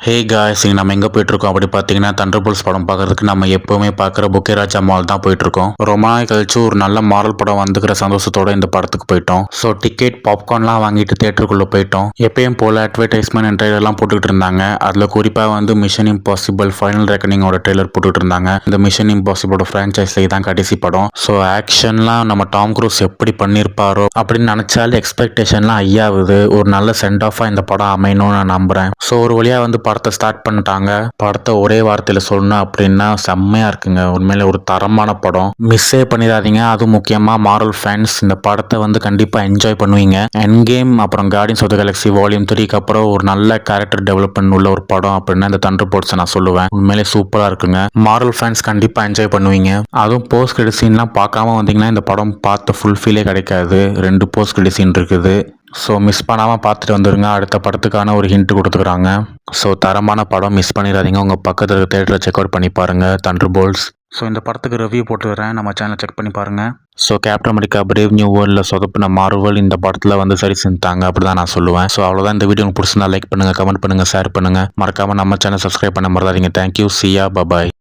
Hey guys, இங்கே நம்ம எங்கே போயிட்டுருக்கோம் அப்படி பார்த்தீங்கன்னா தண்டர்போல்ட்ஸ் படம் பார்க்கறதுக்கு நம்ம எப்போவுமே பார்க்குற புக்கேராஜா மால் தான் போயிட்டுருக்கோம். ரொம்ப நாள் கழிச்சு ஒரு நல்ல மாரல் படம் வந்துக்கிற சந்தோஷத்தோட இந்த படத்துக்கு போயிட்டோம். ஸோ டிக்கெட் பாப்கார்ன்லாம் வாங்கிட்டு தேட்டருக்குள்ளே போயிட்டோம். எப்பயும் போல் அட்வர்டைஸ்மெண்ட் அண்ட் ட்ரெய்லர்லாம் போட்டுக்கிட்டு இருந்தாங்க. அதில் குறிப்பாக வந்து மிஷன் இம்பாசிபிள் ஃபைனல் ரெக்கனிங்கோட ட்ரெய்லர் போட்டுக்கிட்டு இருந்தாங்க. இந்த மிஷன் இம்பாசிபிளோட ஃப்ரான்ச்சைஸில் தான் கடைசி படம். ஸோ ஆக்ஷன்லாம் நம்ம டாம் க்ரூஸ் எப்படி பண்ணியிருப்பாரோ அப்படின்னு நினச்சாலே எக்ஸ்பெக்டேஷன்லாம் ஐயாவுது. ஒரு நல்ல சென்ட் ஆஃபாக இந்த படம் அமையணும்னு நான் நம்புகிறேன். ஸோ ஒரு வழியாக வந்து படத்தை ஸ்டார்ட் பண்ணிட்டாங்க. படத்தை ஒரே வார்த்தையில் சொல்லணும் அப்படின்னா செம்மையாக இருக்குங்க. உண்மையிலே ஒரு தரமான படம். மிஸ்ஸே பண்ணிடாதீங்க. அதுவும் முக்கியமாக மாரல் ஃபேன்ஸ் இந்த படத்தை வந்து கண்டிப்பாக என்ஜாய் பண்ணுவீங்க. எண்ட் கேம் அப்புறம் guardians of the galaxy volume 3க்கு அப்புறம் ஒரு நல்ல கேரக்டர் டெவலப்மெண்ட் உள்ள ஒரு படம் அப்படின்னா இந்த தண்டர்போல்ட்ஸை நான் சொல்லுவேன். உண்மையிலே சூப்பராக இருக்குங்க. மாரல் ஃபேன்ஸ் கண்டிப்பாக என்ஜாய் பண்ணுவீங்க. அதுவும் போஸ்ட் கிரெடிட் சீன்லாம் பார்க்காம வந்தீங்கன்னா இந்த படம் பார்த்த ஃபுல் ஃபீலே கிடைக்காது. 2 போஸ்ட் கிரெடிட் சீன் இருக்குது. ஸோ மிஸ் பண்ணாமல் பார்த்துட்டு வந்துடுங்க. அடுத்த படத்துக்கான ஒரு ஹிண்ட் கொடுத்துக்கிறாங்க. ஸோ தரமான படம், மிஸ் பண்ணிடாதீங்க. உங்கள் பக்கத்தில் தேட்டரில் செக் அவுட் பண்ணி பாருங்கள் தண்டர்போல்ட்ஸ். ஸோ இந்த படத்துக்கு ரிவ்யூ போட்டுக்கிறேன், நம்ம சேனலை செக் பண்ணி பாருங்கள். So captain America brave new வேர்ல்டில் சொதப்பின மார்வல் இந்த படத்தில் வந்து சரி செஞ்சுட்டாங்க அப்படி தான் நான் சொல்லுவேன். ஸோ அவ்வளோதான். இந்த வீடியோ உங்களுக்கு பிடிச்சிருந்தா லைக் பண்ணுங்கள், கமெண்ட் பண்ணுங்கள், ஷேர் பண்ணுங்கள். மறக்காமல் நம்ம சேனல் சப்ஸ்கிரைப் பண்ண மறந்துடாதீங்க. தேங்க்யூ. சியா, பபாய்.